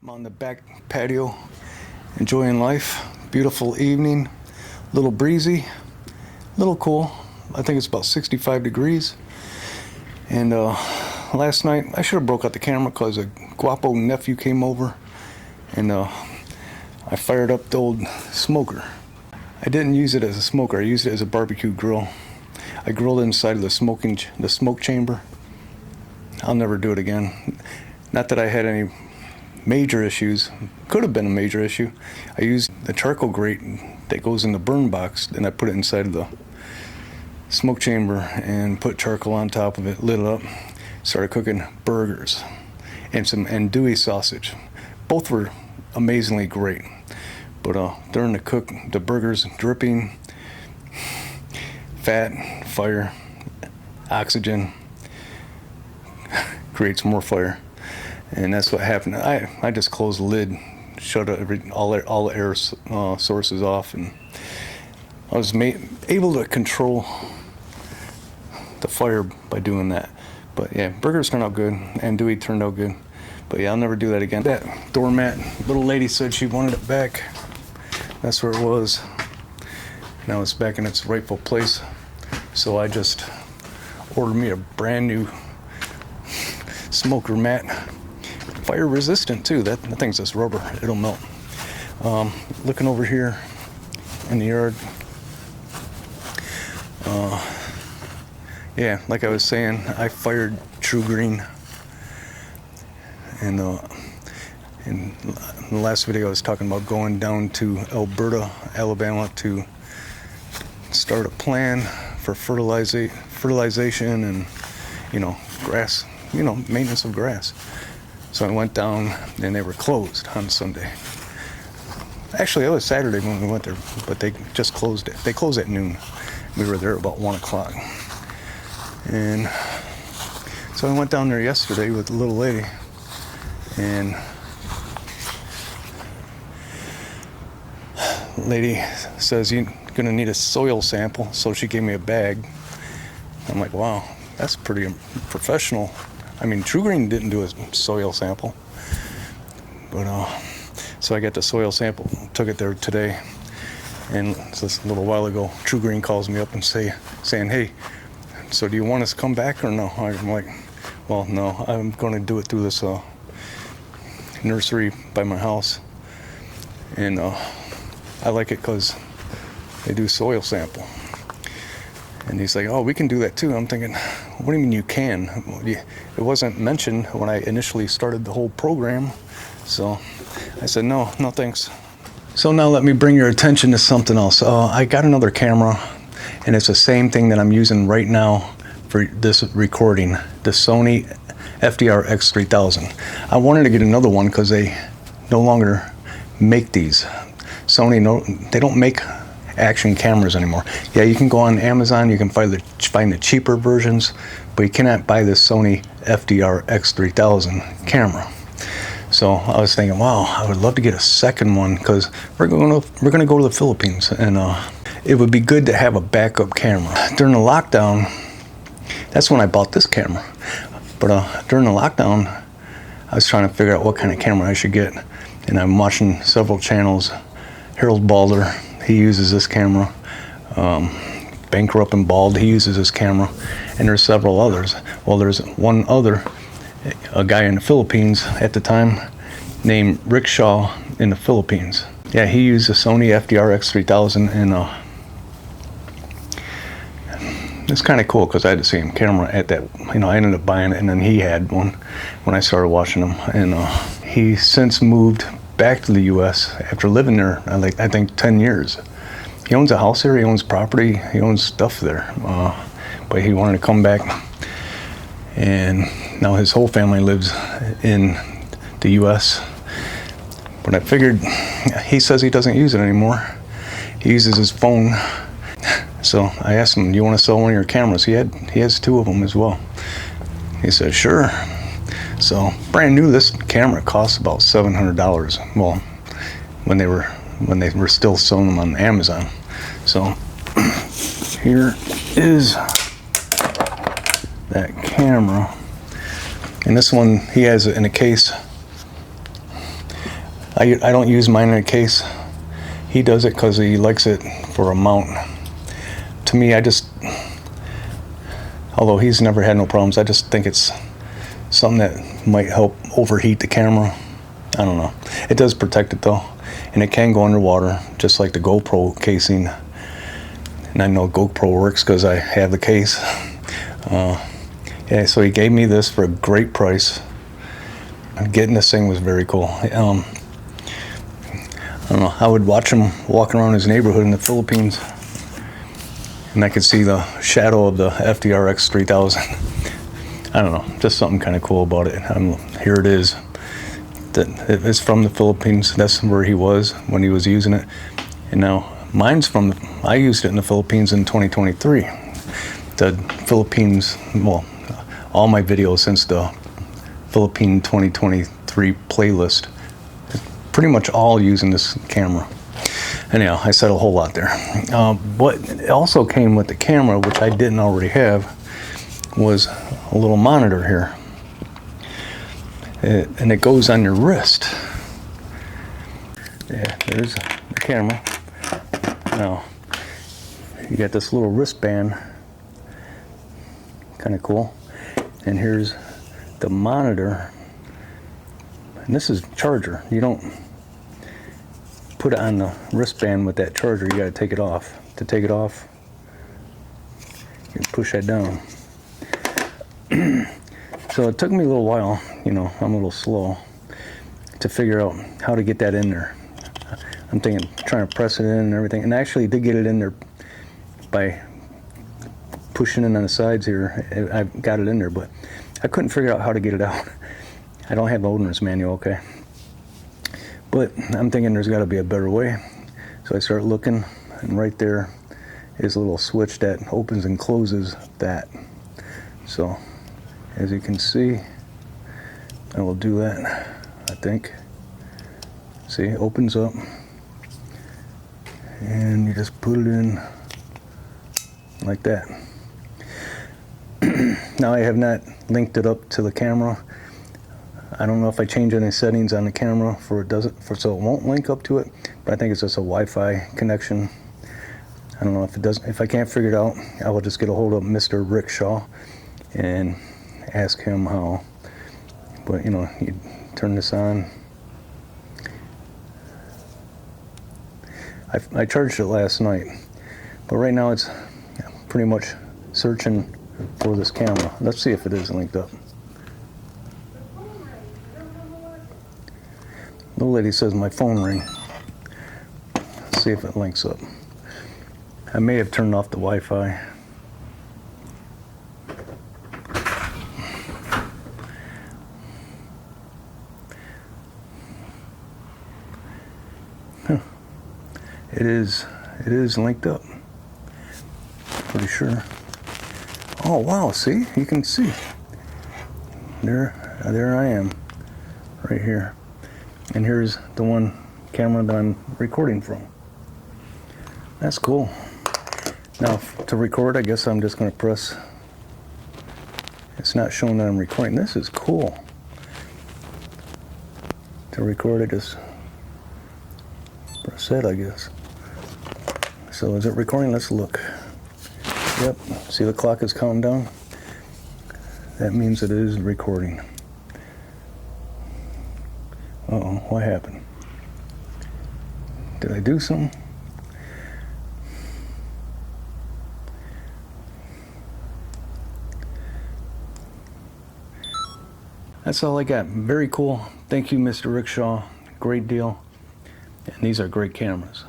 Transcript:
I'm on the back patio enjoying life. Beautiful evening, a little breezy, a little cool. I think it's about 65 degrees. And last night I should have broke out the camera because a guapo nephew came over and I fired up the old smoker. I didn't use it as a smoker, I used it as a barbecue grill. I grilled inside of the smoke chamber. I'll never do it again. Not that I had any major issues. Could have been a major issue. I used the charcoal grate that goes in the burn box and I put it inside of the smoke chamber and put charcoal on top of it, lit it up, started cooking burgers and some andouille sausage. Both were amazingly great. But during the cook, the burgers dripping, fat, fire, oxygen creates more fire. And that's what happened. I just closed the lid, shut all the air sources off, and I was able to control the fire by doing that. But yeah, burgers turned out good, andouille turned out good. But yeah, I'll never do that again. That doormat, little lady said she wanted it back. That's where it was. Now it's back in its rightful place. So I just ordered me a brand new smoker mat. Fire resistant too. That thing's just rubber. It'll melt. Looking over here in the yard. Yeah, like I was saying, I fired True Green. And in the last video I was talking about going down to Alberta, Alabama to start a plan for fertilization and, grass, maintenance of grass. So I went down and they were closed on Sunday. Actually, it was Saturday when we went there, but they just closed it. They closed at noon. We were there about 1 o'clock. And so I went down there yesterday with the little lady, and lady says, "You're gonna need a soil sample," so she gave me a bag. I'm like, wow, that's pretty professional. I mean, True Green didn't do a soil sample, but so I got the soil sample, took it there today, and just a little while ago, True Green calls me up and saying, "Hey, so do you want us to come back or no?" I'm like, well, no, I'm going to do it through this nursery by my house, and I like it because they do soil sample. And he's like, "Oh, we can do that too." I'm thinking, what do you mean you can? It wasn't mentioned when I initially started the whole program. So I said, no thanks. So now let me bring your attention to something else. I got another camera, and it's the same thing that I'm using right now for this recording, the Sony FDR X3000. I wanted to get another one because they no longer make these. Sony, they don't make action cameras anymore. Yeah, you can go on Amazon, you can find the cheaper versions, but you cannot buy this Sony FDR X3000 camera. So I was thinking, wow, I would love to get a second one because we're going to go to the Philippines, and it would be good to have a backup camera. During the lockdown, that's when I bought this camera. But during the lockdown, I was trying to figure out what kind of camera I should get, and I'm watching several channels. Harold Balder, he uses this camera. Banker Up and Bald, he uses this camera, and there's several others. Well, there's one other, a guy in the Philippines at the time named Rick Shaw in the Philippines. Yeah, he used a Sony FDR X3000, and it's kind of cool because I had the same camera at that. I ended up buying it, and then he had one when I started watching him, and he since moved back to the U.S. after living there, I think 10 years. He owns a house there, he owns property, he owns stuff there, but he wanted to come back, and now his whole family lives in the U.S. But I figured, he says he doesn't use it anymore. He uses his phone. So I asked him, "Do you want to sell one of your cameras?" He has 2 of them as well. He said, "Sure." So brand new, this camera costs about $700. Well, when they were still selling them on Amazon. So here is that camera, and this one he has it in a case. I don't use mine in a case. He does it because he likes it for a mount. To me, although he's never had no problems, I just think it's something that might help overheat the camera. I don't know. It does protect it though, and it can go underwater, just like the GoPro casing. And I know GoPro works because I have the case. Yeah, so he gave me this for a great price. Getting this thing was very cool. I don't know, I would watch him walking around his neighborhood in the Philippines, and I could see the shadow of the FDR X3000. I don't know, just something kind of cool about it. Here it is. It's from the Philippines. That's where he was when he was using it. And now mine's I used it in the Philippines in 2023. The Philippines, well, all my videos since the Philippine 2023 playlist, pretty much all using this camera. Anyhow, I said a whole lot there. What also came with the camera, which I didn't already have, was a little monitor here. And it goes on your wrist. Yeah, there's the camera. Now, you got this little wristband. Kind of cool. And here's the monitor. And this is charger. You don't put it on the wristband with that charger. You got to take it off. To take it off, you push that down. So it took me a little while, you know, I'm a little slow, to figure out how to get that in there. I'm thinking, trying to press it in and everything, and I actually did get it in there by pushing it on the sides here. I got it in there, but I couldn't figure out how to get it out. I don't have the owner's manual, okay? But I'm thinking there's got to be a better way. So I start looking, and right there is a little switch that opens and closes that. So, as you can see, I will do that, I think. See, it opens up, and you just put it in like that. Now I have not linked it up to the camera. I don't know if I change any settings on the camera so it won't link up to it, but I think it's just a Wi-Fi connection. I don't know if it does. If I can't figure it out, I will just get a hold of Mr. Rickshaw and ask him how. But you know, you turn this on. I charged it last night, but right now it's pretty much searching for this camera. Let's see if it is linked up. The lady says my phone ring. Let's see if it links up. I may have turned off the Wi-Fi. Huh. It is linked up. Pretty sure. Oh wow, see? You can see. There I am. Right here. And here's the one camera that I'm recording from. That's cool. Now to record, I guess I'm just going to press. It's not showing that I'm recording. This is cool. To record, I just press that, I guess. So is it recording? Let's look. Yep. See the clock is counting down? That means it is recording. Uh-oh, what happened? Did I do something? That's all I got. Very cool. Thank you, Mr. Rickshaw. Great deal. And these are great cameras.